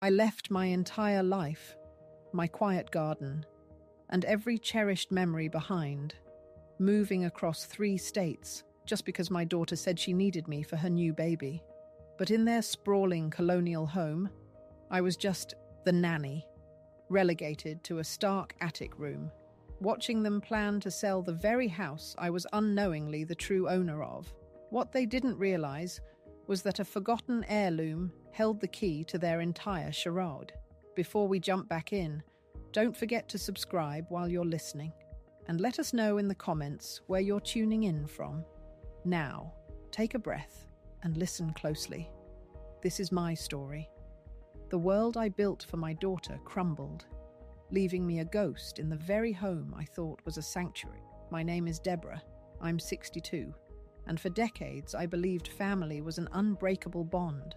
I left my entire life, my quiet garden, and every cherished memory behind, moving across 3 states just because my daughter said she needed me for her new baby. But in their sprawling colonial home, I was just the nanny, relegated to a stark attic room, watching them plan to sell the very house I was unknowingly the true owner of. What they didn't realize was that a forgotten heirloom held the key to their entire charade. Before we jump back in, don't forget to subscribe while you're listening, and let us know in the comments where you're tuning in from. Now, take a breath and listen closely. This is my story. The world I built for my daughter crumbled, leaving me a ghost in the very home I thought was a sanctuary. My name is Deborah. I'm 62, and for decades I believed family was an unbreakable bond,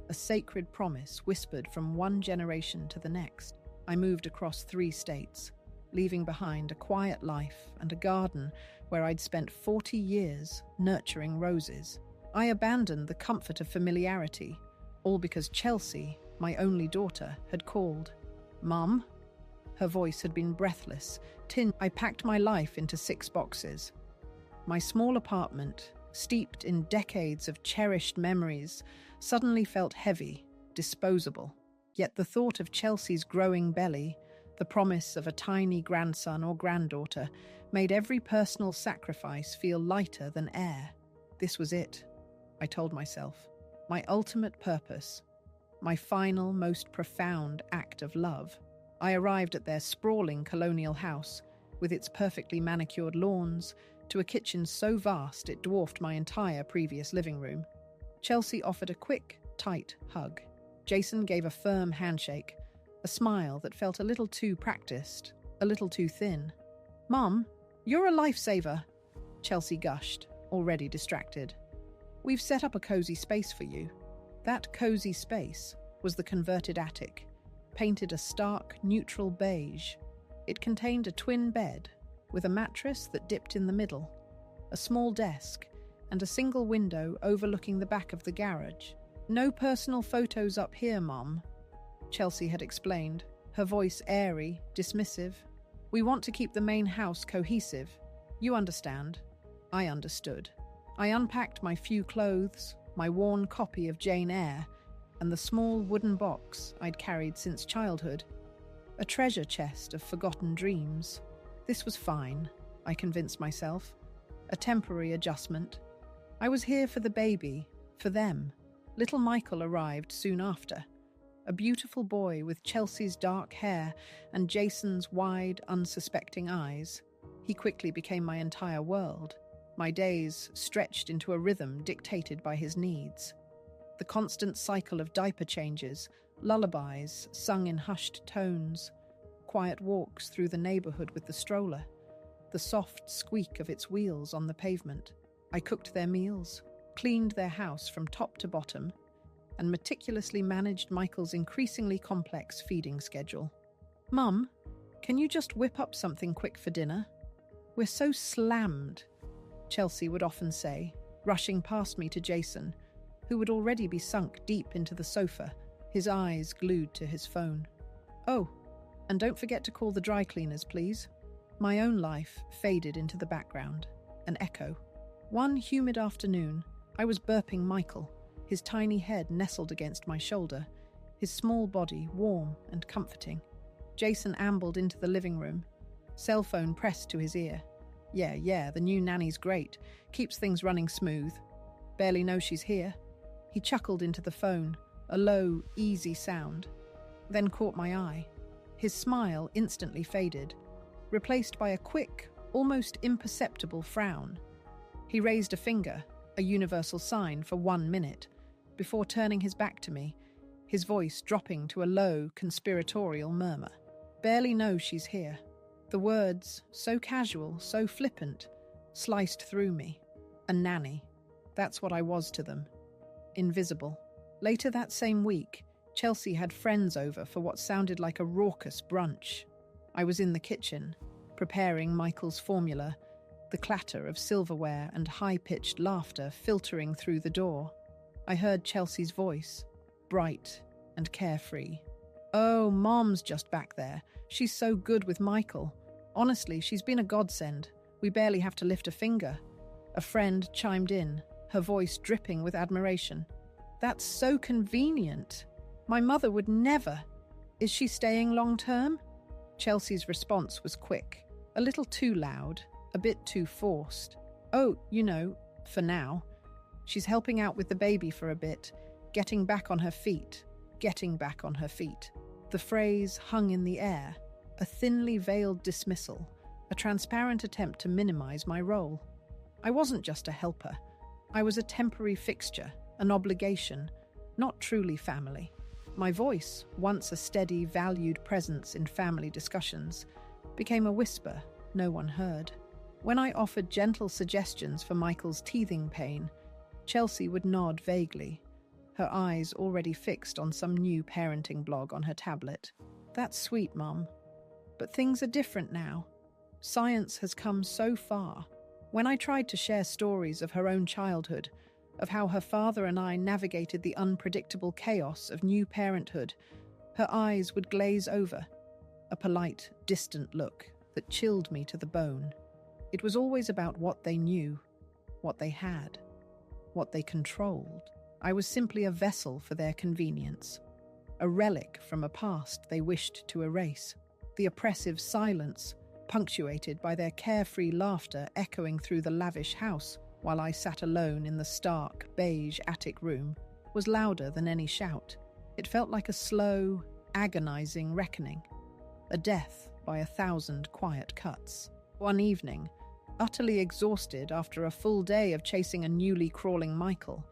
a sacred promise whispered from one generation to the next. I moved across 3 states, leaving behind a quiet life and a garden where I'd spent 40 years nurturing roses. I abandoned the comfort of familiarity, all because Chelsea, my only daughter, had called. "Mum?" Her voice had been breathless. I packed my life into 6 boxes. My small apartment, steeped in decades of cherished memories, suddenly felt heavy, disposable. Yet the thought of Chelsea's growing belly, the promise of a tiny grandson or granddaughter, made every personal sacrifice feel lighter than air. This was it, I told myself. My ultimate purpose. My final, most profound act of love. I arrived at their sprawling colonial house, with its perfectly manicured lawns, to a kitchen so vast it dwarfed my entire previous living room. Chelsea offered a quick, tight hug. Jason gave a firm handshake, a smile that felt a little too practiced, a little too thin. "Mum, you're a lifesaver," Chelsea gushed, already distracted. "We've set up a cozy space for you." That cozy space was the converted attic, painted a stark, neutral beige. It contained a twin bed, with a mattress that dipped in the middle, a small desk, and a single window overlooking the back of the garage. "No personal photos up here, Mum," Chelsea had explained, her voice airy, dismissive. "We want to keep the main house cohesive. You understand." I understood. I unpacked my few clothes, my worn copy of Jane Eyre, and the small wooden box I'd carried since childhood. A treasure chest of forgotten dreams. This was fine, I convinced myself. A temporary adjustment. I was here for the baby, for them. Little Michael arrived soon after. A beautiful boy with Chelsea's dark hair and Jason's wide, unsuspecting eyes. He quickly became my entire world. My days stretched into a rhythm dictated by his needs. The constant cycle of diaper changes, lullabies sung in hushed tones, quiet walks through the neighborhood with the stroller, the soft squeak of its wheels on the pavement. I cooked their meals, cleaned their house from top to bottom, and meticulously managed Michael's increasingly complex feeding schedule. "Mum, can you just whip up something quick for dinner? We're so slammed," Chelsea would often say, rushing past me to Jason, who would already be sunk deep into the sofa, his eyes glued to his phone. "Oh, and don't forget to call the dry cleaners, please." My own life faded into the background, an echo. One humid afternoon, I was burping Michael, his tiny head nestled against my shoulder, his small body warm and comforting. Jason ambled into the living room, cell phone pressed to his ear. Yeah, the new nanny's great, keeps things running smooth. Barely know she's here." He chuckled into the phone, a low, easy sound, then caught my eye. His smile instantly faded, replaced by a quick, almost imperceptible frown. He raised a finger, a universal sign for 1 minute, before turning his back to me, his voice dropping to a low, conspiratorial murmur. "Barely know she's here." The words, so casual, so flippant, sliced through me. A nanny. That's what I was to them. Invisible. Later that same week, Chelsea had friends over for what sounded like a raucous brunch. I was in the kitchen, preparing Michael's formula, the clatter of silverware and high-pitched laughter filtering through the door. I heard Chelsea's voice, bright and carefree. Oh, Mom's just back there. She's so good with Michael. Honestly, she's been a godsend. We barely have to lift a finger. A friend chimed in, her voice dripping with admiration. That's so convenient. My mother would never. Is she staying long term? Chelsea's response was quick, a little too loud, a bit too forced. Oh, for now. She's helping out with the baby for a bit, getting back on her feet. The phrase hung in the air, a thinly veiled dismissal, a transparent attempt to minimize my role. I wasn't just a helper. I was a temporary fixture, an obligation, not truly family. My voice, once a steady, valued presence in family discussions, became a whisper no one heard. When I offered gentle suggestions for Michael's teething pain, Chelsea would nod vaguely, her eyes already fixed on some new parenting blog on her tablet. That's sweet, Mum. But things are different now. Science has come so far. When I tried to share stories of her own childhood, of how her father and I navigated the unpredictable chaos of new parenthood, her eyes would glaze over, a polite, distant look that chilled me to the bone. It was always about what they knew, what they had, what they controlled. I was simply a vessel for their convenience, a relic from a past they wished to erase. The oppressive silence, punctuated by their carefree laughter echoing through the lavish house while I sat alone in the stark, beige attic room, was louder than any shout. It felt like a slow, agonizing reckoning, a death by 1,000 quiet cuts. One evening, utterly exhausted after a full day of chasing a newly crawling Michael,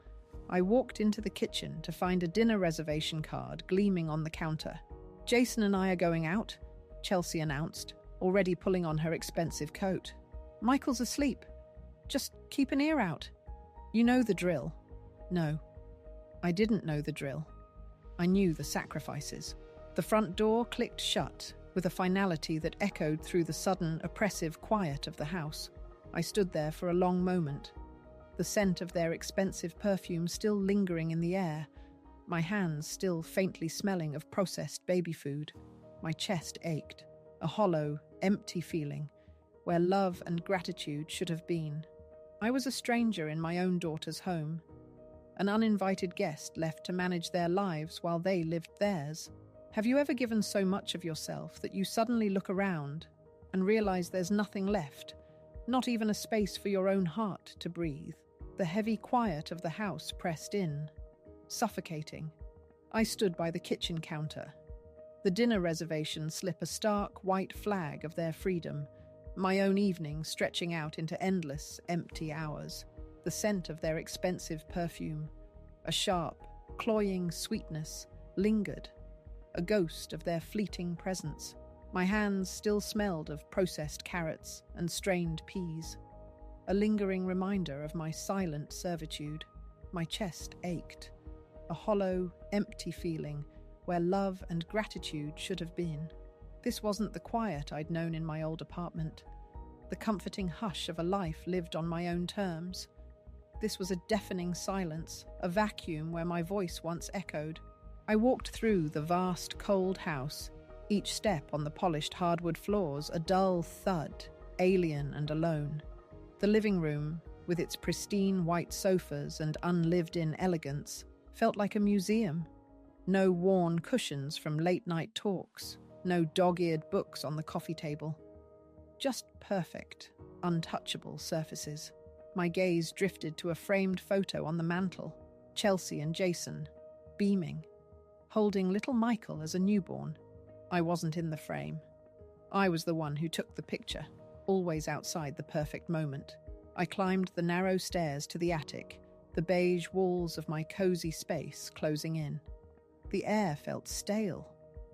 I walked into the kitchen to find a dinner reservation card gleaming on the counter. "Jason and I are going out," Chelsea announced, already pulling on her expensive coat. "Michael's asleep. Just keep an ear out. You know the drill." No, I didn't know the drill. I knew the sacrifices. The front door clicked shut with a finality that echoed through the sudden, oppressive quiet of the house. I stood there for a long moment, the scent of their expensive perfume still lingering in the air, my hands still faintly smelling of processed baby food. My chest ached, a hollow, empty feeling, where love and gratitude should have been. I was a stranger in my own daughter's home, an uninvited guest left to manage their lives while they lived theirs. Have you ever given so much of yourself that you suddenly look around and realize there's nothing left, not even a space for your own heart to breathe? The heavy quiet of the house pressed in, suffocating. I stood by the kitchen counter, the dinner reservation slip a stark white flag of their freedom, my own evening stretching out into endless, empty hours. The scent of their expensive perfume, a sharp, cloying sweetness, lingered, a ghost of their fleeting presence. My hands still smelled of processed carrots and strained peas, a lingering reminder of my silent servitude. My chest ached, a hollow, empty feeling where love and gratitude should have been. This wasn't the quiet I'd known in my old apartment, the comforting hush of a life lived on my own terms. This was a deafening silence, a vacuum where my voice once echoed. I walked through the vast, cold house, each step on the polished hardwood floors a dull thud, alien and alone. The living room, with its pristine white sofas and unlived-in elegance, felt like a museum. No worn cushions from late-night talks, no dog-eared books on the coffee table. Just perfect, untouchable surfaces. My gaze drifted to a framed photo on the mantel, Chelsea and Jason, beaming, holding little Michael as a newborn. I wasn't in the frame. I was the one who took the picture, always outside the perfect moment. I climbed the narrow stairs to the attic, the beige walls of my cozy space closing in. The air felt stale,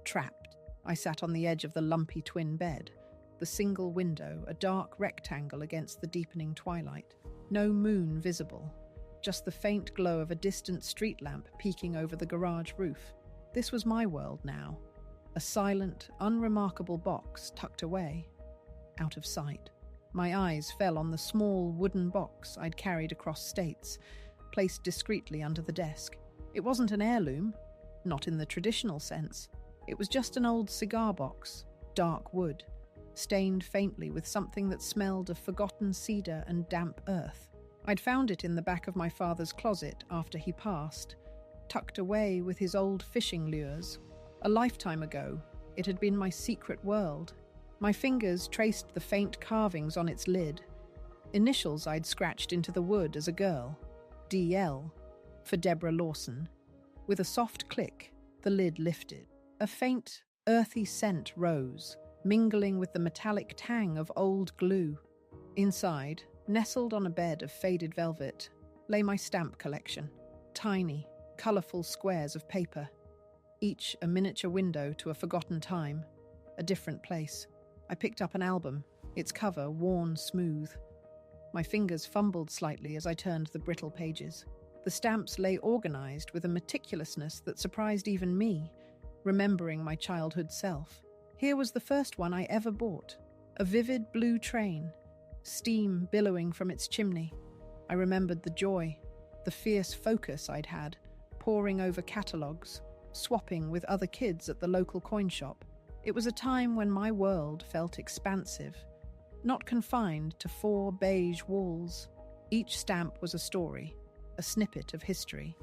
trapped. I sat on the edge of the lumpy twin bed, the single window a dark rectangle against the deepening twilight. No moon visible, just the faint glow of a distant street lamp peeking over the garage roof. This was my world now, a silent, unremarkable box tucked away, out of sight. My eyes fell on the small wooden box I'd carried across states, placed discreetly under the desk. It wasn't an heirloom, not in the traditional sense, It was just an old cigar box, dark wood, stained faintly with something that smelled of forgotten cedar and damp earth. I'd found it in the back of my father's closet after he passed, tucked away with his old fishing lures. A lifetime ago, it had been my secret world. My fingers traced the faint carvings on its lid, initials I'd scratched into the wood as a girl, DL, for Deborah Lawson. With a soft click, the lid lifted. A faint, earthy scent rose, mingling with the metallic tang of old glue. Inside, nestled on a bed of faded velvet, lay my stamp collection. Tiny, colourful squares of paper, each a miniature window to a forgotten time, a different place. I picked up an album, its cover worn smooth. My fingers fumbled slightly as I turned the brittle pages. The stamps lay organised with a meticulousness that surprised even me, remembering my childhood self. Here was the first one I ever bought, a vivid blue train, steam billowing from its chimney. I remembered the joy, the fierce focus I'd had, poring over catalogues, swapping with other kids at the local coin shop. It was a time when my world felt expansive, not confined to 4 beige walls. Each stamp was a story, a snippet of history,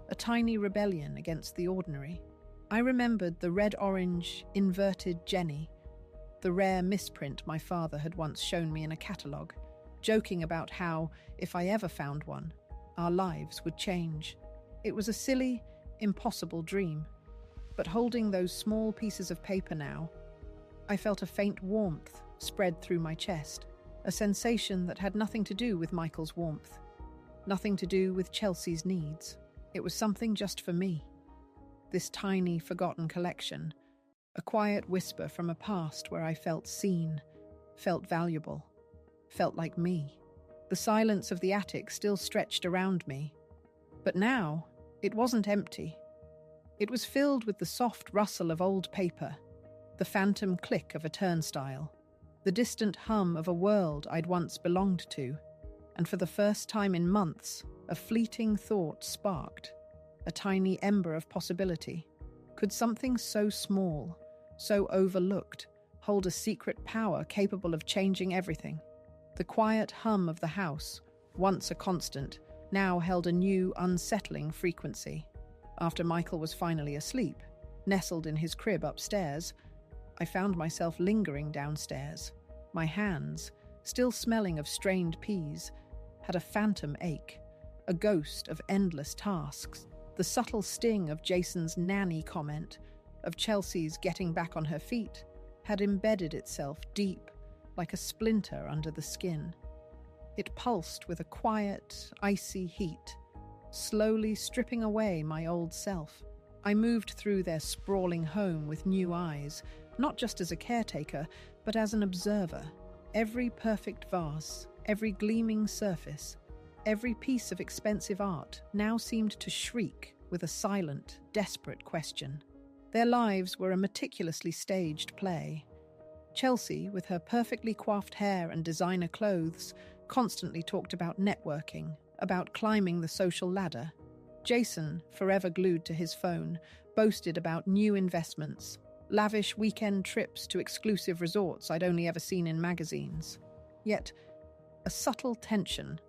a tiny rebellion against the ordinary. I remembered the red-orange, inverted Jenny, the rare misprint my father had once shown me in a catalogue, joking about how, if I ever found one, our lives would change. It was a silly, impossible dream. But holding those small pieces of paper now, I felt a faint warmth spread through my chest, a sensation that had nothing to do with Michael's warmth, nothing to do with Chelsea's needs. It was something just for me. This tiny, forgotten collection, a quiet whisper from a past where I felt seen, felt valuable, felt like me. The silence of the attic still stretched around me, but now it wasn't empty. It was filled with the soft rustle of old paper, the phantom click of a turnstile, the distant hum of a world I'd once belonged to, and for the first time in months, a fleeting thought sparked, a tiny ember of possibility. Could something so small, so overlooked, hold a secret power capable of changing everything? The quiet hum of the house, once a constant, now held a new, unsettling frequency. After Michael was finally asleep, nestled in his crib upstairs, I found myself lingering downstairs. My hands, still smelling of strained peas, had a phantom ache, a ghost of endless tasks. The subtle sting of Jason's nanny comment, of Chelsea's getting back on her feet, had embedded itself deep, like a splinter under the skin. It pulsed with a quiet, icy heat, slowly stripping away my old self. I moved through their sprawling home with new eyes, not just as a caretaker, but as an observer. Every perfect vase, every gleaming surface, every piece of expensive art now seemed to shriek with a silent, desperate question. Their lives were a meticulously staged play. Chelsea, with her perfectly coiffed hair and designer clothes, constantly talked about networking, about climbing the social ladder. Jason, forever glued to his phone, boasted about new investments, lavish weekend trips to exclusive resorts I'd only ever seen in magazines. Yet, a subtle tension,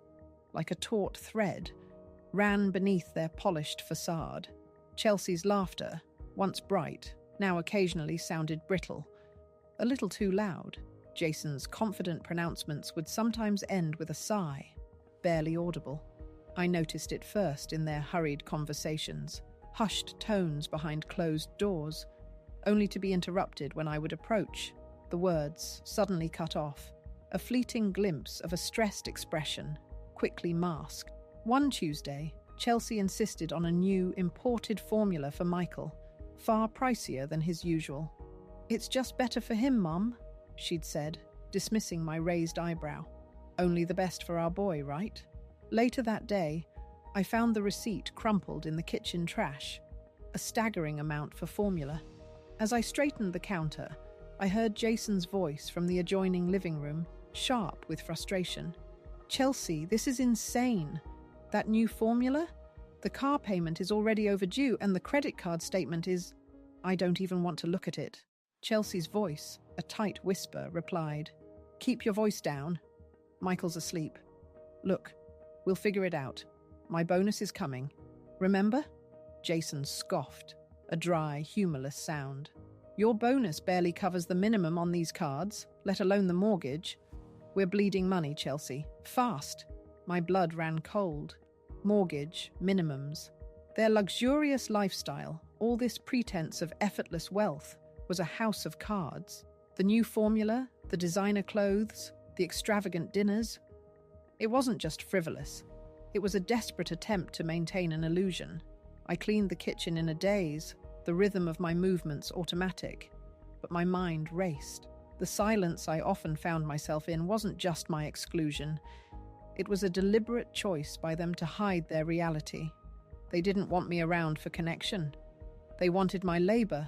like a taut thread, ran beneath their polished facade. Chelsea's laughter, once bright, now occasionally sounded brittle, a little too loud. Jason's confident pronouncements would sometimes end with a sigh, barely audible. I noticed it first in their hurried conversations, hushed tones behind closed doors, only to be interrupted when I would approach, the words suddenly cut off, a fleeting glimpse of a stressed expression, quickly masked. One Tuesday, Chelsea insisted on a new, imported formula for Michael, far pricier than his usual. "It's just better for him, Mum," she'd said, dismissing my raised eyebrow. "Only the best for our boy, right?" Later that day, I found the receipt crumpled in the kitchen trash, a staggering amount for formula. As I straightened the counter, I heard Jason's voice from the adjoining living room, sharp with frustration. "Chelsea, this is insane. That new formula? The car payment is already overdue and the credit card statement is..." I don't even want to look at it. Chelsea's voice, a tight whisper, replied, Keep your voice down. Michael's asleep. Look, we'll figure it out. My bonus is coming. Remember? Jason scoffed, a dry, humorless sound. Your bonus barely covers the minimum on these cards, let alone the mortgage. We're bleeding money, Chelsea. Fast. My blood ran cold. Mortgage, minimums. Their luxurious lifestyle, all this pretense of effortless wealth, was a house of cards. The new formula, the designer clothes, the extravagant dinners. It wasn't just frivolous. It was a desperate attempt to maintain an illusion. I cleaned the kitchen in a daze, the rhythm of my movements automatic. But my mind raced. The silence I often found myself in wasn't just my exclusion. It was a deliberate choice by them to hide their reality. They didn't want me around for connection. They wanted my labor,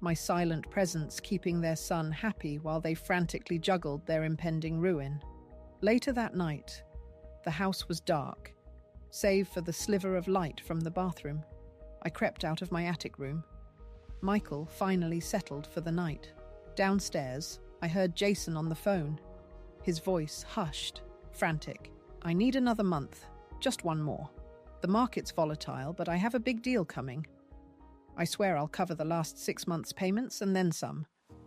my silent presence keeping their son happy while they frantically juggled their impending ruin. Later that night, the house was dark, save for the sliver of light from the bathroom. I crept out of my attic room. Michael finally settled for the night. Downstairs, I heard Jason on the phone. His voice hushed, frantic. I need another month, just one more. The market's volatile, but I have a big deal coming. I swear I'll cover the last 6 months' payments and then some.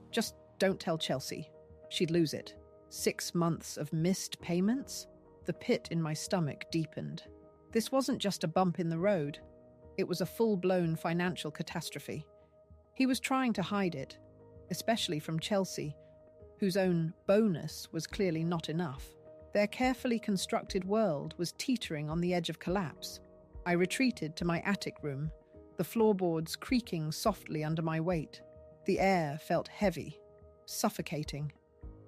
Just don't tell Chelsea. She'd lose it. 6 months of missed payments? The pit in my stomach deepened. This wasn't just a bump in the road. It was a full-blown financial catastrophe. He was trying to hide it, especially from Chelsea, whose own bonus was clearly not enough. Their carefully constructed world was teetering on the edge of collapse. I retreated to my attic room, the floorboards creaking softly under my weight. The air felt heavy, suffocating.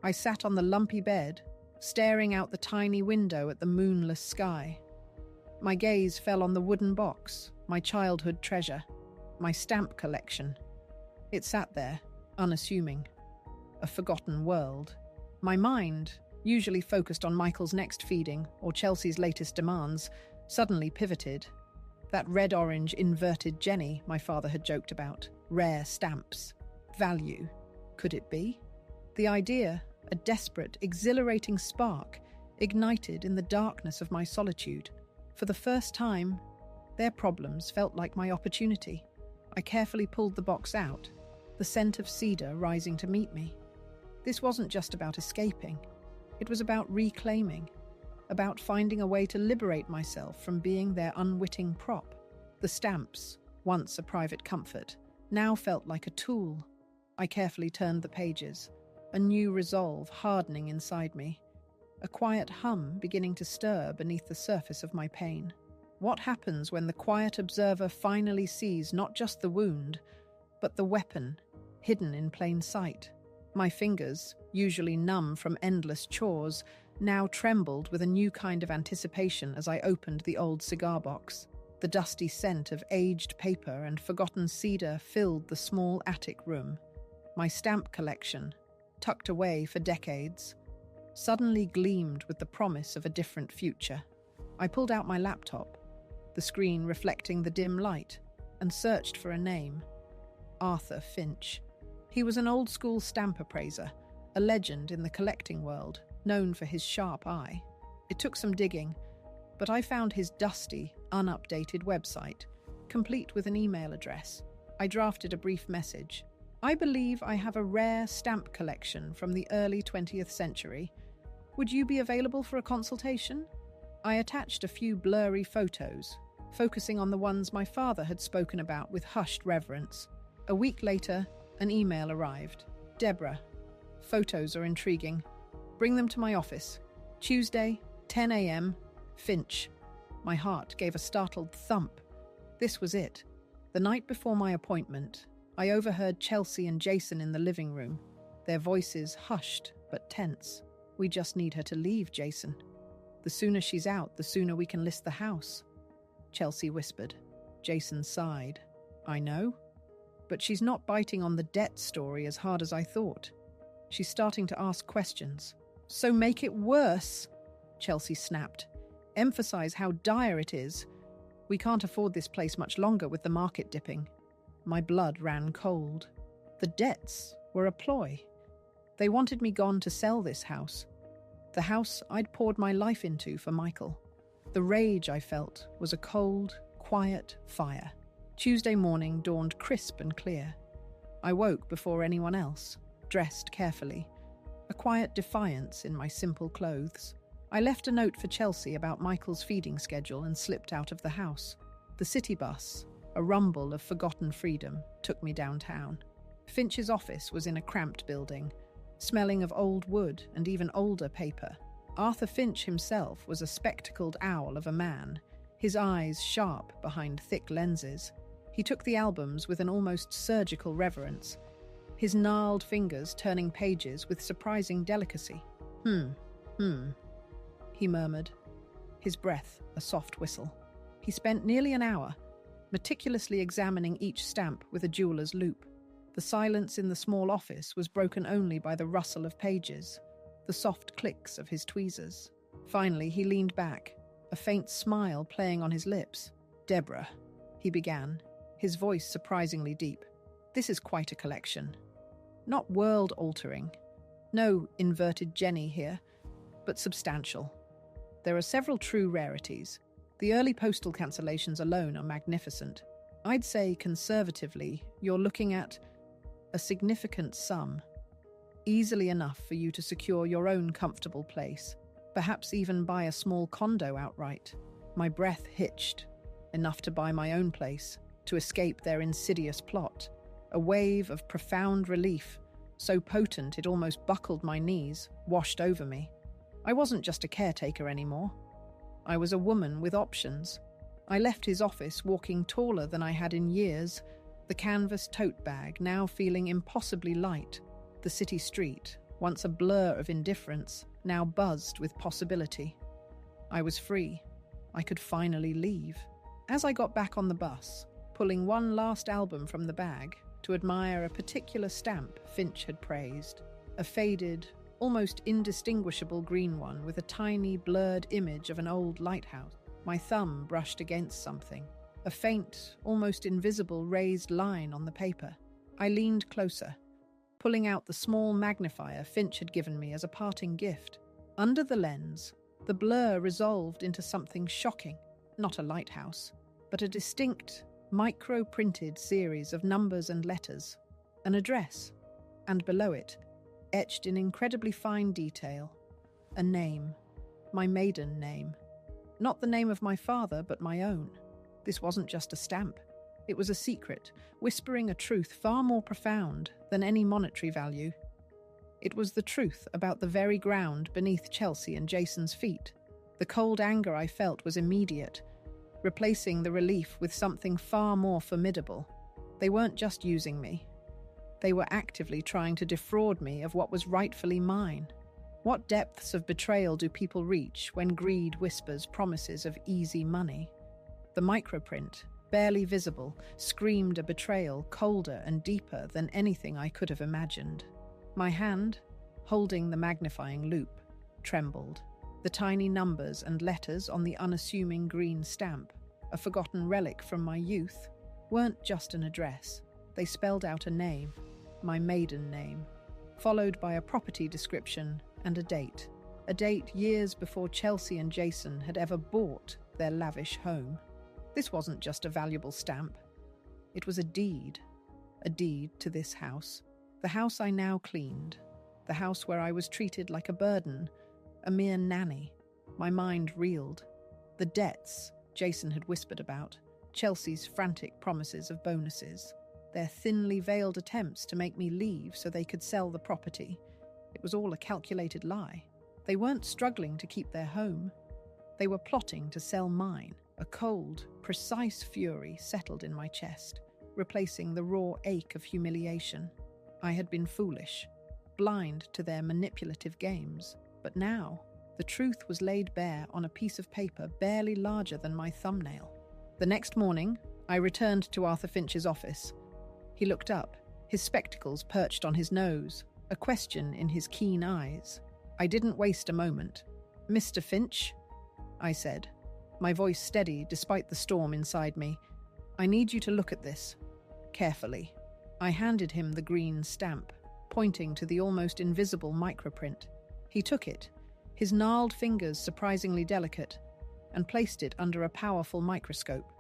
I sat on the lumpy bed, staring out the tiny window at the moonless sky. My gaze fell on the wooden box, my childhood treasure, my stamp collection. It sat there, unassuming. A forgotten world. My mind, usually focused on Michael's next feeding or Chelsea's latest demands, suddenly pivoted. That red-orange inverted Jenny my father had joked about. Rare stamps. Value. Could it be? The idea, a desperate, exhilarating spark, ignited in the darkness of my solitude. For the first time, their problems felt like my opportunity. I carefully pulled the box out, the scent of cedar rising to meet me. This wasn't just about escaping. It was about reclaiming, about finding a way to liberate myself from being their unwitting prop. The stamps, once a private comfort, now felt like a tool. I carefully turned the pages, a new resolve hardening inside me, a quiet hum beginning to stir beneath the surface of my pain. What happens when the quiet observer finally sees not just the wound, but the weapon, hidden in plain sight? My fingers, usually numb from endless chores, now trembled with a new kind of anticipation as I opened the old cigar box. The dusty scent of aged paper and forgotten cedar filled the small attic room. My stamp collection, tucked away for decades, suddenly gleamed with the promise of a different future. I pulled out my laptop, the screen reflecting the dim light, and searched for a name. Arthur Finch. He was an old-school stamp appraiser, a legend in the collecting world, known for his sharp eye. It took some digging, but I found his dusty, unupdated website, complete with an email address. I drafted a brief message. I believe I have a rare stamp collection from the early 20th century. Would you be available for a consultation? I attached a few blurry photos, focusing on the ones my father had spoken about with hushed reverence. A week later, an email arrived. Deborah, photos are intriguing. Bring them to my office. Tuesday, 10 a.m., Finch. My heart gave a startled thump. This was it. The night before my appointment, I overheard Chelsea and Jason in the living room, their voices hushed but tense. We just need her to leave, Jason. The sooner she's out, the sooner we can list the house. Chelsea whispered. Jason sighed. I know. But she's not biting on the debt story as hard as I thought. She's starting to ask questions. So make it worse, Chelsea snapped. Emphasize how dire it is. We can't afford this place much longer with the market dipping. my blood ran cold. The debts were a ploy. They wanted me gone to sell this house. The house I'd poured my life into for Michael. The rage I felt was a cold, quiet fire. Tuesday morning dawned crisp and clear. I woke before anyone else, dressed carefully, a quiet defiance in my simple clothes. I left a note for Chelsea about Michael's feeding schedule and slipped out of the house. The city bus, a rumble of forgotten freedom, took me downtown. Finch's office was in a cramped building, smelling of old wood and even older paper. Arthur Finch himself was a spectacled owl of a man, his eyes sharp behind thick lenses. He took the albums with an almost surgical reverence, his gnarled fingers turning pages with surprising delicacy. He murmured, his breath a soft whistle. He spent nearly an hour, meticulously examining each stamp with a jeweler's loupe. The silence in the small office was broken only by the rustle of pages, the soft clicks of his tweezers. Finally, he leaned back, a faint smile playing on his lips. "Deborah," he began, his voice surprisingly deep. "This is quite a collection. Not world-altering. No inverted Jenny here, but substantial. There are several true rarities. The early postal cancellations alone are magnificent. I'd say, conservatively, you're looking at a significant sum, easily enough for you to secure your own comfortable place, perhaps even buy a small condo outright." My breath hitched, enough to buy my own place, to escape their insidious plot. A wave of profound relief, so potent it almost buckled my knees, washed over me. I wasn't just a caretaker anymore. I was a woman with options. I left his office walking taller than I had in years, the canvas tote bag now feeling impossibly light. The city street, once a blur of indifference, now buzzed with possibility. I was free. I could finally leave. As I got back on the bus, pulling one last album from the bag to admire a particular stamp Finch had praised, a faded, almost indistinguishable green one with a tiny, blurred image of an old lighthouse, my thumb brushed against something, a faint, almost invisible raised line on the paper. I leaned closer, pulling out the small magnifier Finch had given me as a parting gift. Under the lens, the blur resolved into something shocking, not a lighthouse, but a distinct, micro-printed series of numbers and letters, an address, and below it, etched in incredibly fine detail, a name, my maiden name. Not the name of my father, but my own. This wasn't just a stamp. It was a secret, whispering a truth far more profound than any monetary value. It was the truth about the very ground beneath Chelsea and Jason's feet. The cold anger I felt was immediate, replacing the relief with something far more formidable. They weren't just using me. They were actively trying to defraud me of what was rightfully mine. What depths of betrayal do people reach when greed whispers promises of easy money? The microprint, barely visible, screamed a betrayal colder and deeper than anything I could have imagined. My hand, holding the magnifying loupe, trembled. The tiny numbers and letters on the unassuming green stamp, a forgotten relic from my youth, weren't just an address. They spelled out a name, my maiden name, followed by a property description and a date years before Chelsea and Jason had ever bought their lavish home. This wasn't just a valuable stamp. It was a deed to this house, the house I now cleaned, the house where I was treated like a burden, a mere nanny. My mind reeled. The debts Jason had whispered about, Chelsea's frantic promises of bonuses, their thinly veiled attempts to make me leave so they could sell the property. It was all a calculated lie. They weren't struggling to keep their home. They were plotting to sell mine. A cold, precise fury settled in my chest, replacing the raw ache of humiliation. I had been foolish, blind to their manipulative games. But now, the truth was laid bare on a piece of paper barely larger than my thumbnail. The next morning, I returned to Arthur Finch's office. He looked up, his spectacles perched on his nose, a question in his keen eyes. I didn't waste a moment. "Mr. Finch?" I said, my voice steady despite the storm inside me. "I need you to look at this. carefully. I handed him the green stamp, pointing to the almost invisible microprint. He took it, his gnarled fingers surprisingly delicate, and placed it under a powerful microscope.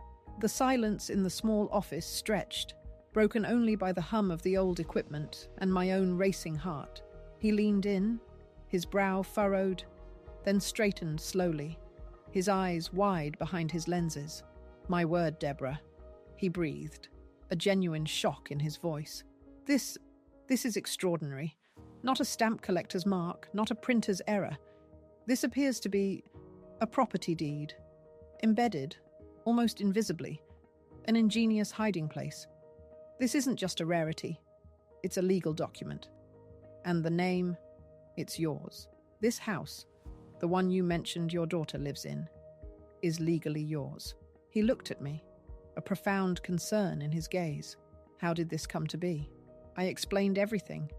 The silence in the small office stretched, broken only by the hum of the old equipment and my own racing heart. He leaned in, his brow furrowed, then straightened slowly, his eyes wide behind his lenses. "My word, Deborah," he breathed, a genuine shock in his voice. This is extraordinary. Not a stamp collector's mark, not a printer's error. This appears to be a property deed, embedded, almost invisibly, an ingenious hiding place. This isn't just a rarity, it's a legal document. And the name, it's yours. This house, the one you mentioned your daughter lives in, is legally yours. He looked at me, a profound concern in his gaze. How did this come to be? I explained everything.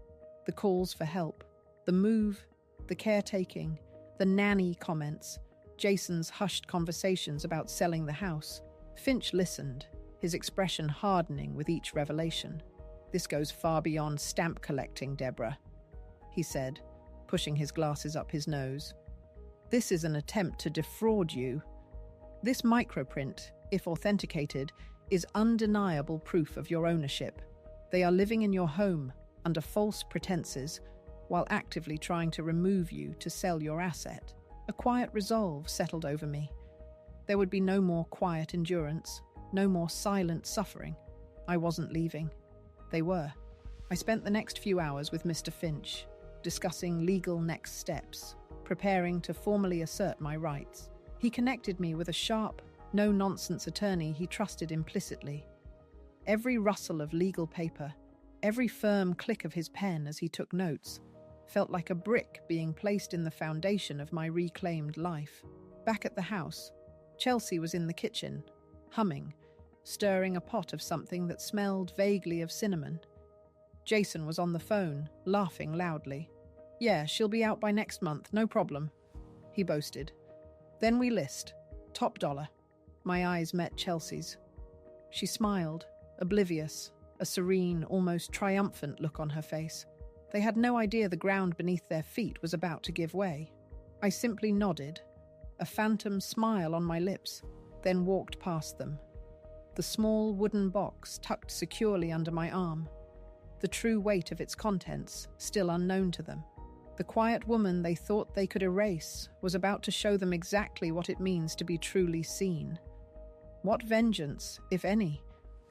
The calls for help, the move, the caretaking, the nanny comments, Jason's hushed conversations about selling the house. Finch listened, his expression hardening with each revelation. "This goes far beyond stamp collecting, Deborah," he said, pushing his glasses up his nose. "This is an attempt to defraud you. This microprint, if authenticated, is undeniable proof of your ownership. They are living in your home under false pretenses while actively trying to remove you to sell your asset." A quiet resolve settled over me. There would be no more quiet endurance, no more silent suffering. I wasn't leaving. They were. I spent the next few hours with Mr. Finch, discussing legal next steps, preparing to formally assert my rights. He connected me with a sharp, no-nonsense attorney he trusted implicitly. Every rustle of legal paper, every firm click of his pen as he took notes, felt like a brick being placed in the foundation of my reclaimed life. Back at the house, Chelsea was in the kitchen, humming, stirring a pot of something that smelled vaguely of cinnamon. Jason was on the phone, laughing loudly. "Yeah, she'll be out by next month, no problem," he boasted. "Then we list. Top dollar." My eyes met Chelsea's. She smiled, oblivious, a serene, almost triumphant look on her face. They had no idea the ground beneath their feet was about to give way. I simply nodded, a phantom smile on my lips, then walked past them. The small wooden box tucked securely under my arm, the true weight of its contents still unknown to them. The quiet woman they thought they could erase was about to show them exactly what it means to be truly seen. What vengeance, if any,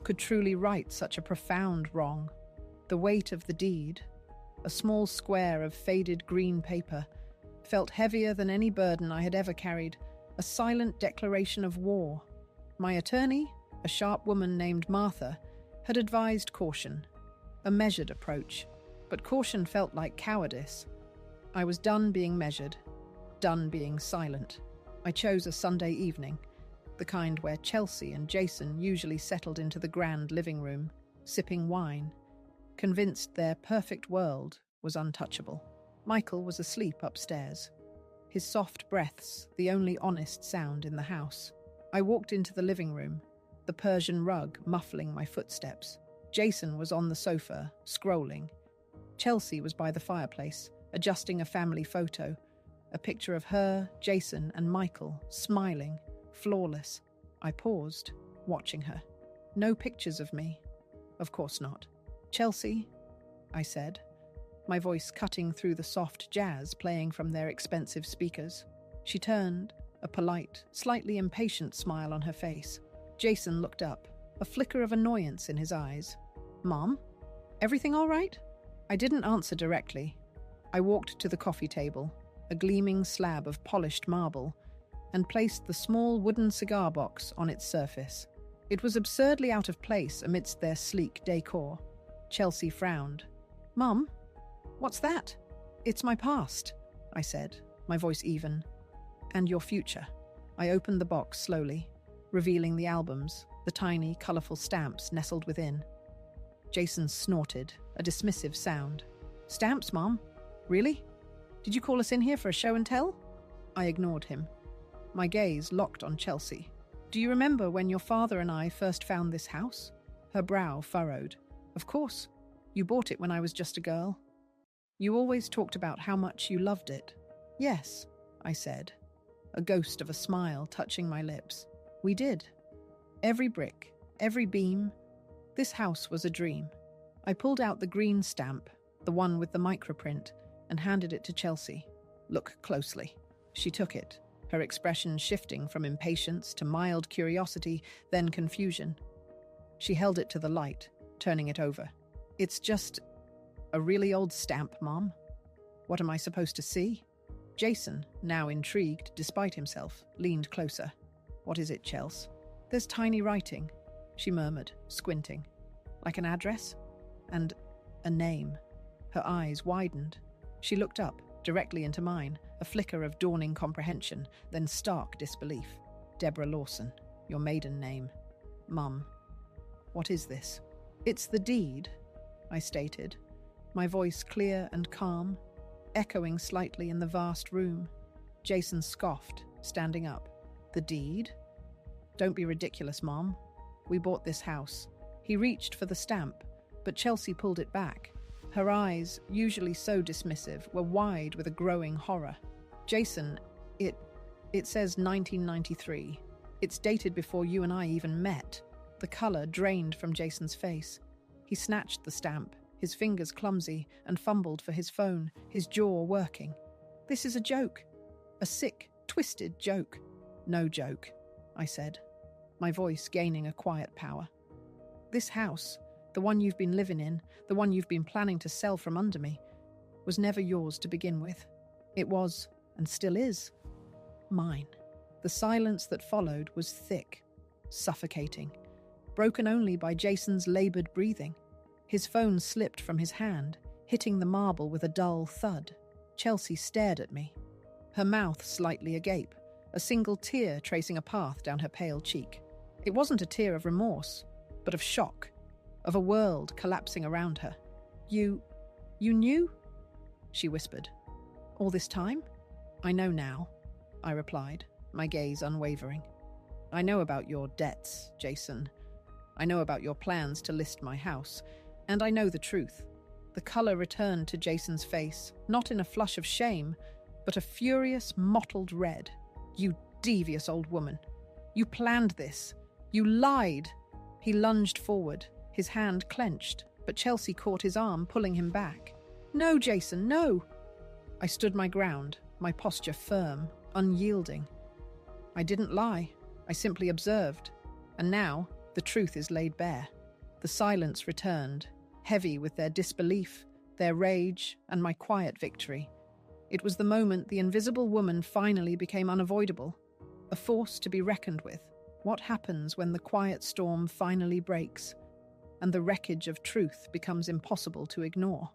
could truly right such a profound wrong? The weight of the deed, a small square of faded green paper, felt heavier than any burden I had ever carried, a silent declaration of war. My attorney, a sharp woman named Martha, had advised caution, a measured approach, but caution felt like cowardice. I was done being measured, done being silent. I chose a Sunday evening, the kind where Chelsea and Jason usually settled into the grand living room, sipping wine, convinced their perfect world was untouchable. Michael was asleep upstairs, his soft breaths the only honest sound in the house. I walked into the living room, the Persian rug muffling my footsteps. Jason was on the sofa, scrolling. Chelsea was by the fireplace, adjusting a family photo, a picture of her, Jason, and Michael, smiling, flawless. I paused, watching her. No pictures of me. Of course not. "Chelsea," I said, my voice cutting through the soft jazz playing from their expensive speakers. She turned, a polite, slightly impatient smile on her face. Jason looked up, a flicker of annoyance in his eyes. "Mom? Everything all right?" I didn't answer directly. I walked to the coffee table, a gleaming slab of polished marble, and placed the small wooden cigar box on its surface. It was absurdly out of place amidst their sleek decor. Chelsea frowned. "Mum, what's that?" "It's my past," I said, my voice even. "And your future." I opened the box slowly, revealing the albums, the tiny, colourful stamps nestled within. Jason snorted, a dismissive sound. "Stamps, Mom? Really? Did you call us in here for a show and tell?" I ignored him. My gaze locked on Chelsea. "Do you remember when your father and I first found this house?" Her brow furrowed. Of course. You bought it when I was just a girl. You always talked about how much you loved it. Yes, I said, a ghost of a smile touching my lips. We did. Every brick, every beam. This house was a dream. I pulled out the green stamp, the one with the microprint, and handed it to Chelsea. Look closely. She took it, her expression shifting from impatience to mild curiosity, then confusion. She held it to the light, turning it over. It's just a really old stamp, Mom. What am I supposed to see? Jason, now intrigued despite himself, leaned closer. What is it, Chels? There's tiny writing, she murmured, squinting. Like an address? And a name. Her eyes widened. She looked up, directly into mine, a flicker of dawning comprehension, then stark disbelief. Deborah Lawson, your maiden name. Mum. What is this? It's the deed, I stated, my voice clear and calm, echoing slightly in the vast room. Jason scoffed, standing up. The deed? Don't be ridiculous, Mom. We bought this house. He reached for the stamp, but Chelsea pulled it back. Her eyes, usually so dismissive, were wide with a growing horror. Jason, it says 1993. It's dated before you and I even met. The colour drained from Jason's face. He snatched the stamp, his fingers clumsy, and fumbled for his phone, his jaw working. This is a joke. A sick, twisted joke. No joke, I said, my voice gaining a quiet power. This house, the one you've been living in, the one you've been planning to sell from under me, was never yours to begin with. It was, and still is, mine. The silence that followed was thick, suffocating, broken only by Jason's laboured breathing. His phone slipped from his hand, hitting the marble with a dull thud. Chelsea stared at me, her mouth slightly agape, a single tear tracing a path down her pale cheek. It wasn't a tear of remorse, but of shock, of a world collapsing around her. You knew? She whispered. All this time? I know now, I replied, my gaze unwavering. I know about your debts, Jason. I know about your plans to list my house, and I know the truth. The colour returned to Jason's face, not in a flush of shame, but a furious, mottled red. You devious old woman. You planned this. You lied. He lunged forward, his hand clenched, but Chelsea caught his arm, pulling him back. No, Jason, no! I stood my ground, my posture firm, unyielding. I didn't lie. I simply observed. And now, the truth is laid bare. The silence returned, heavy with their disbelief, their rage, and my quiet victory. It was the moment the invisible woman finally became unavoidable, a force to be reckoned with. What happens when the quiet storm finally breaks, and the wreckage of truth becomes impossible to ignore?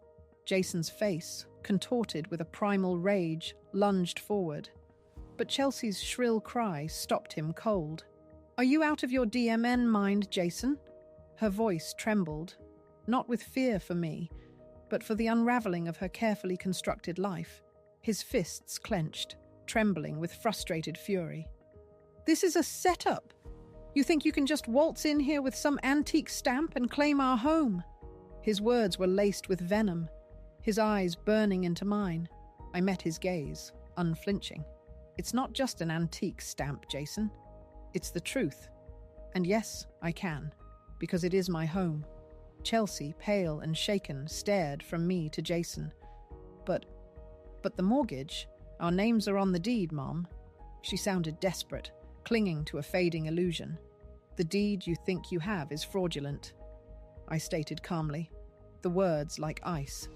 Jason's face, contorted with a primal rage, lunged forward. But Chelsea's shrill cry stopped him cold. Are you out of your DMN mind, Jason? Her voice trembled, not with fear for me, but for the unravelling of her carefully constructed life. His fists clenched, trembling with frustrated fury. This is a setup. You think you can just waltz in here with some antique stamp and claim our home? His words were laced with venom, his eyes burning into mine. I met his gaze, unflinching. It's not just an antique stamp, Jason. It's the truth. And yes, I can, because it is my home. Chelsea, pale and shaken, stared from me to Jason. But the mortgage? Our names are on the deed, Mom. She sounded desperate, clinging to a fading illusion. The deed you think you have is fraudulent, I stated calmly, the words like ice.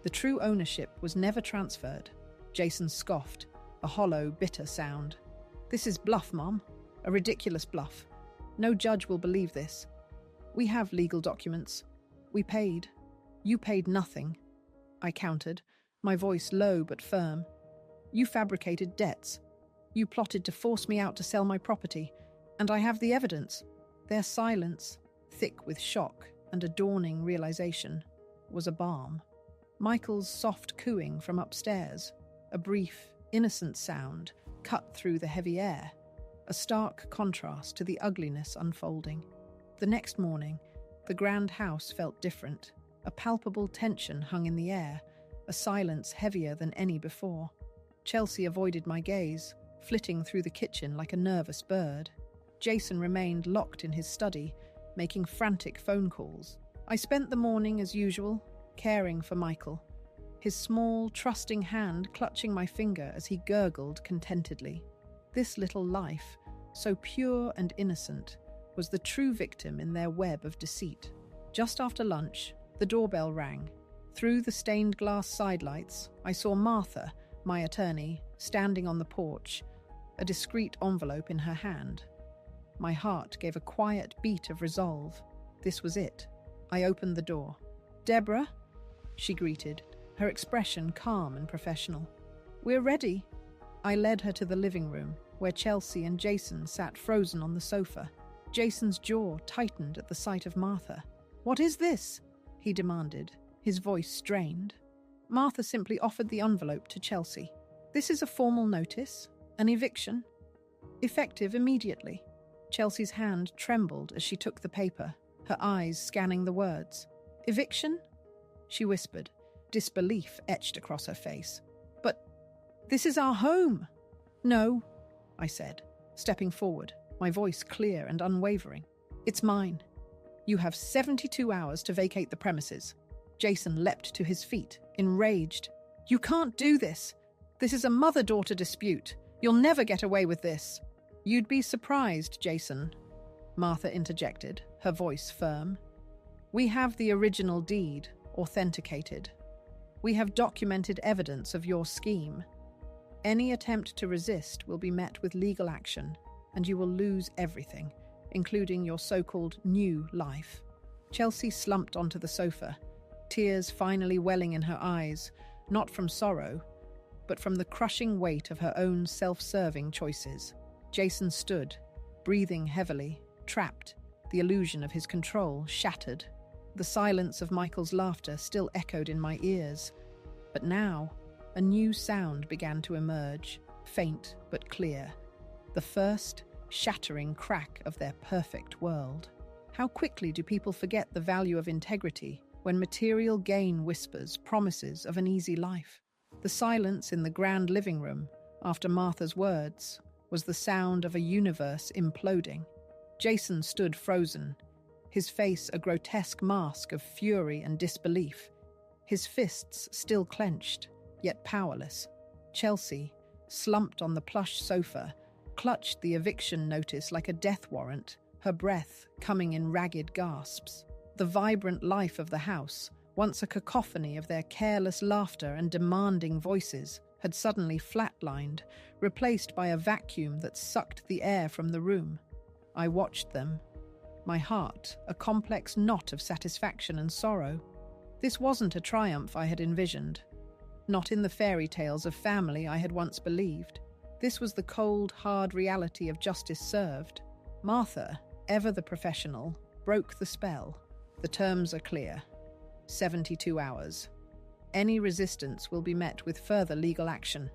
The true ownership was never transferred. Jason scoffed, a hollow, bitter sound. This is bluff, Mom. A ridiculous bluff. No judge will believe this. We have legal documents. We paid. You paid nothing, I countered, my voice low but firm. You fabricated debts. You plotted to force me out to sell my property, and I have the evidence. Their silence, thick with shock and a dawning realization, was a balm. Michael's soft cooing from upstairs, a brief, innocent sound, cut through the heavy air, a stark contrast to the ugliness unfolding. The next morning, The grand house felt different. A palpable tension hung in the air, a silence heavier than any before. Chelsea avoided my gaze, flitting through the kitchen like a nervous bird. Jason remained locked in his study, making frantic phone calls. I spent the morning as usual, caring for Michael, his small, trusting hand clutching my finger as he gurgled contentedly. This little life, so pure and innocent, was the true victim in their web of deceit. Just after lunch, the doorbell rang. Through the stained glass sidelights, I saw Martha, my attorney, standing on the porch, a discreet envelope in her hand. My heart gave a quiet beat of resolve. This was it. I opened the door. "Deborah?" she greeted, her expression calm and professional. "We're ready." I led her to the living room, where Chelsea and Jason sat frozen on the sofa. Jason's jaw tightened at the sight of Martha. "What is this?" he demanded, his voice strained. Martha simply offered the envelope to Chelsea. "This is a formal notice, an eviction. Effective immediately." Chelsea's hand trembled as she took the paper, her eyes scanning the words. "Eviction?" she whispered, disbelief etched across her face. "But this is our home." "No," I said, stepping forward, my voice clear and unwavering. "It's mine. You have 72 hours to vacate the premises." Jason leapt to his feet, enraged. "You can't do this. This is a mother-daughter dispute. You'll never get away with this." "You'd be surprised, Jason," Martha interjected, her voice firm. "We have the original deed, authenticated. We have documented evidence of your scheme. Any attempt to resist will be met with legal action, and you will lose everything, including your so-called new life." Chelsea slumped onto the sofa, tears finally welling in her eyes, not from sorrow, but from the crushing weight of her own self-serving choices. Jason stood, breathing heavily, trapped, the illusion of his control shattered. The silence of Michael's laughter still echoed in my ears. But now, a new sound began to emerge, faint but clear. The first, shattering crack of their perfect world. How quickly do people forget the value of integrity when material gain whispers promises of an easy life? The silence in the grand living room, after Martha's words, was the sound of a universe imploding. Jason stood frozen, his face a grotesque mask of fury and disbelief, his fists still clenched, yet powerless. Chelsea, slumped on the plush sofa, clutched the eviction notice like a death warrant, her breath coming in ragged gasps. The vibrant life of the house, once a cacophony of their careless laughter and demanding voices, had suddenly flatlined, replaced by a vacuum that sucked the air from the room. I watched them, my heart a complex knot of satisfaction and sorrow. This wasn't a triumph I had envisioned, not in the fairy tales of family I had once believed. This was the cold, hard reality of justice served. Martha, ever the professional, broke the spell. The terms are clear. 72 hours. Any resistance will be met with further legal action.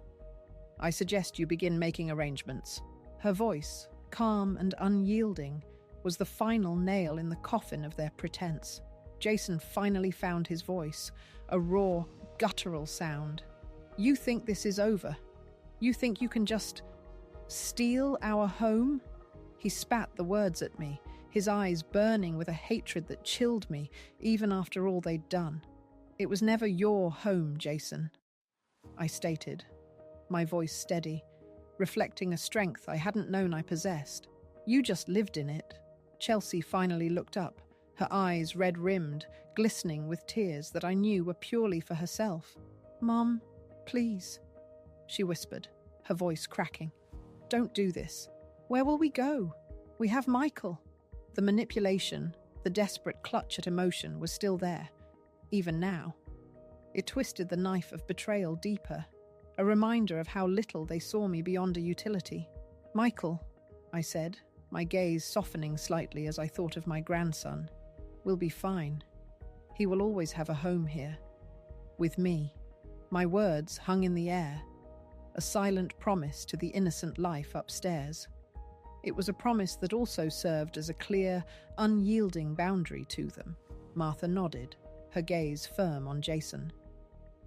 I suggest you begin making arrangements. Her voice, calm and unyielding, was the final nail in the coffin of their pretense. Jason finally found his voice, a raw, guttural sound. "You think this is over? You think you can just steal our home?" He spat the words at me, his eyes burning with a hatred that chilled me, even after all they'd done. "It was never your home, Jason," I stated, my voice steady, reflecting a strength I hadn't known I possessed. "You just lived in it." Chelsea finally looked up, her eyes red-rimmed, glistening with tears that I knew were purely for herself. "Mom, please," she whispered, her voice cracking. "Don't do this. Where will we go? We have Michael." The manipulation, the desperate clutch at emotion was still there, even now. It twisted the knife of betrayal deeper, a reminder of how little they saw me beyond a utility. "Michael," I said, my gaze softening slightly as I thought of my grandson, "will be fine. He will always have a home here. With me." My words hung in the air, a silent promise to the innocent life upstairs. It was a promise that also served as a clear, unyielding boundary to them. Martha nodded, her gaze firm on Jason.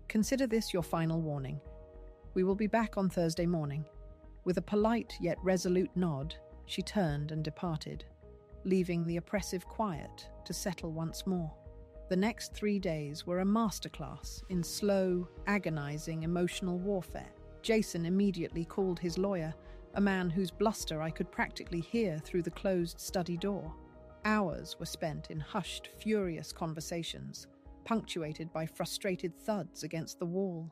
"Consider this your final warning. We will be back on Thursday morning." With a polite yet resolute nod, she turned and departed, leaving the oppressive quiet to settle once more. The next 3 days were a masterclass in slow, agonizing emotional warfare. Jason immediately called his lawyer, a man whose bluster I could practically hear through the closed study door. Hours were spent in hushed, furious conversations, punctuated by frustrated thuds against the wall.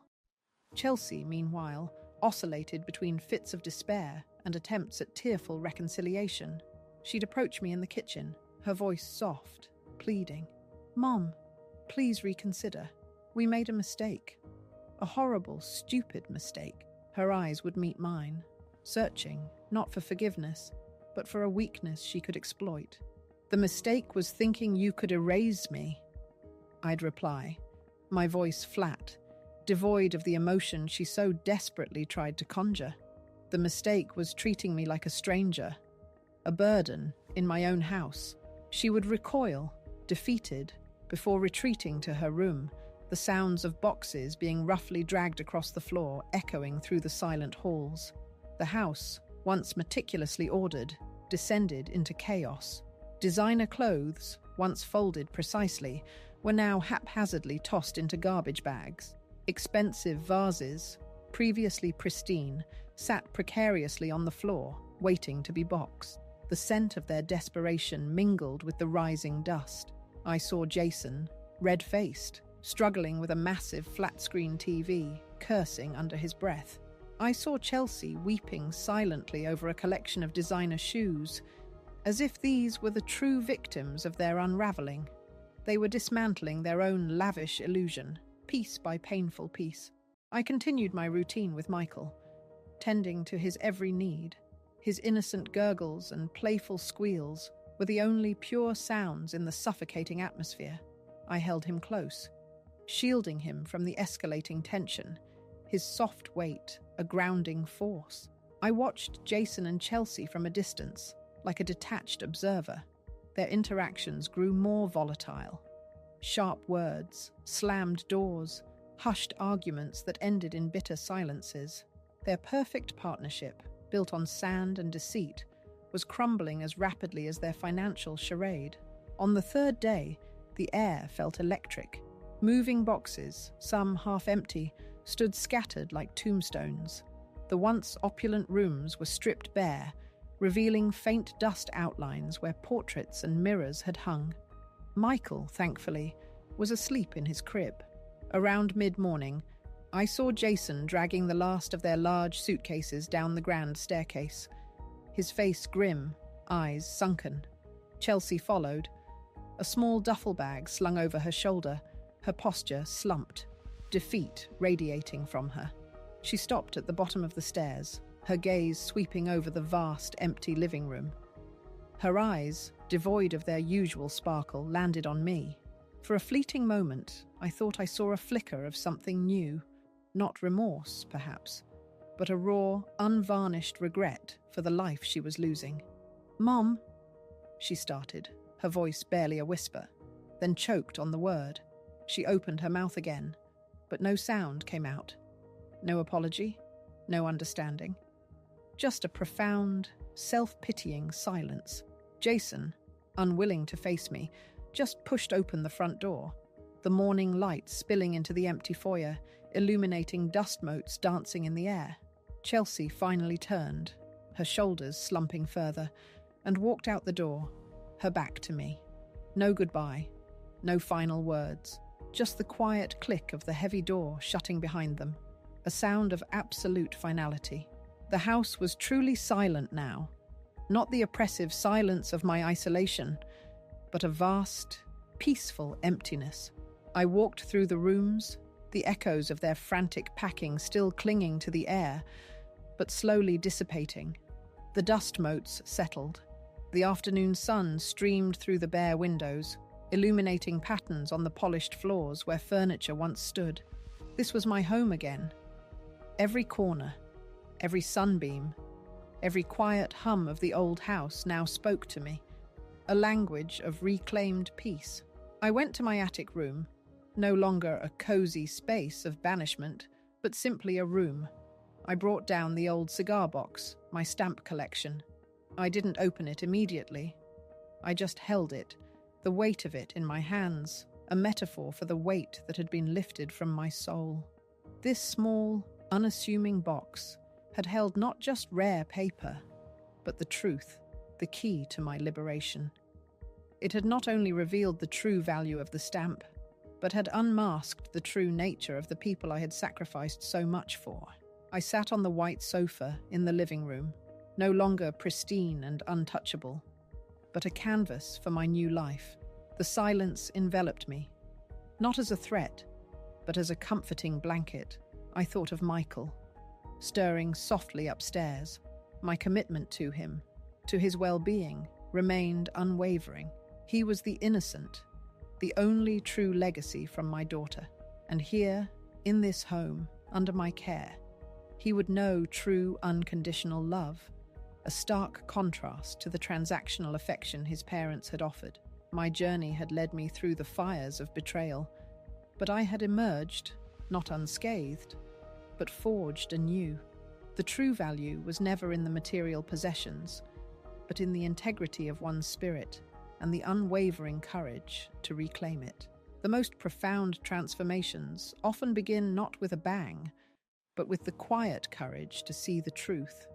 Chelsea, meanwhile, oscillated between fits of despair and attempts at tearful reconciliation. She'd approach me in the kitchen, her voice soft, pleading. "Mom, please reconsider. We made a mistake. A horrible, stupid mistake." Her eyes would meet mine, searching, not for forgiveness, but for a weakness she could exploit. "The mistake was thinking you could erase me," I'd reply, my voice flat, devoid of the emotion she so desperately tried to conjure. "The mistake was treating me like a stranger, a burden in my own house." She would recoil, defeated, before retreating to her room, the sounds of boxes being roughly dragged across the floor echoing through the silent halls. The house, once meticulously ordered, descended into chaos. Designer clothes, once folded precisely, were now haphazardly tossed into garbage bags. Expensive vases, previously pristine, sat precariously on the floor, waiting to be boxed. The scent of their desperation mingled with the rising dust. I saw Jason, red-faced, struggling with a massive flat-screen TV, cursing under his breath. I saw Chelsea weeping silently over a collection of designer shoes, as if these were the true victims of their unraveling. They were dismantling their own lavish illusion, piece by painful piece. I continued my routine with Michael, tending to his every need. His innocent gurgles and playful squeals were the only pure sounds in the suffocating atmosphere. I held him close, shielding him from the escalating tension, his soft weight a grounding force. I watched Jason and Chelsea from a distance, like a detached observer. Their interactions grew more volatile. Sharp words, slammed doors, hushed arguments that ended in bitter silences. Their perfect partnership, built on sand and deceit, was crumbling as rapidly as their financial charade. On the third day, the air felt electric. Moving boxes, some half empty, stood scattered like tombstones. The once opulent rooms were stripped bare, revealing faint dust outlines where portraits and mirrors had hung. Michael, thankfully, was asleep in his crib. Around mid-morning, I saw Jason dragging the last of their large suitcases down the grand staircase, his face grim, eyes sunken. Chelsea followed, a small duffel bag slung over her shoulder, her posture slumped, defeat radiating from her. She stopped at the bottom of the stairs, her gaze sweeping over the vast, empty living room. Her eyes, devoid of their usual sparkle, landed on me. For a fleeting moment, I thought I saw a flicker of something new. Not remorse, perhaps, but a raw, unvarnished regret for the life she was losing. "Mom," she started, her voice barely a whisper, then choked on the word. She opened her mouth again, but no sound came out. No apology, no understanding. Just a profound, self-pitying silence. Jason, unwilling to face me, just pushed open the front door, the morning light spilling into the empty foyer, illuminating dust motes dancing in the air. Chelsea finally turned, her shoulders slumping further, and walked out the door, her back to me. No goodbye, no final words, just the quiet click of the heavy door shutting behind them, a sound of absolute finality. The house was truly silent now, not the oppressive silence of my isolation, but a vast, peaceful emptiness. I walked through the rooms, the echoes of their frantic packing still clinging to the air, but slowly dissipating. The dust motes settled. The afternoon sun streamed through the bare windows, illuminating patterns on the polished floors where furniture once stood. This was my home again. Every corner, every sunbeam, Every quiet hum of the old house now spoke to me, a language of reclaimed peace. I went to my attic room, no longer a cozy space of banishment, but simply a room. I brought down the old cigar box, my stamp collection. I didn't open it immediately. I just held it, the weight of it in my hands, a metaphor for the weight that had been lifted from my soul. This small, unassuming box had held not just rare paper, but the truth, the key to my liberation. It had not only revealed the true value of the stamp, but had unmasked the true nature of the people I had sacrificed so much for. I sat on the white sofa in the living room, no longer pristine and untouchable, but a canvas for my new life. The silence enveloped me, not as a threat, but as a comforting blanket. I thought of Michael, stirring softly upstairs. My commitment to him, to his well-being, remained unwavering. He was the innocent, the only true legacy from my daughter. And here, in this home, under my care, he would know true unconditional love, a stark contrast to the transactional affection his parents had offered. My journey had led me through the fires of betrayal, but I had emerged, not unscathed, but forged anew. The true value was never in the material possessions, but in the integrity of one's spirit and the unwavering courage to reclaim it. The most profound transformations often begin not with a bang, but with the quiet courage to see the truth,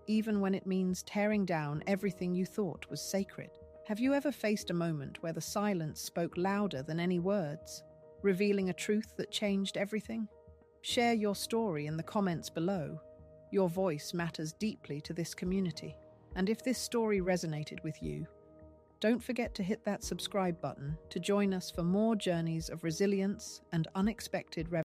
even when it means tearing down everything you thought was sacred. Have you ever faced a moment where the silence spoke louder than any words, revealing a truth that changed everything? Share your story in the comments below. Your voice matters deeply to this community. And if this story resonated with you, don't forget to hit that subscribe button to join us for more journeys of resilience and unexpected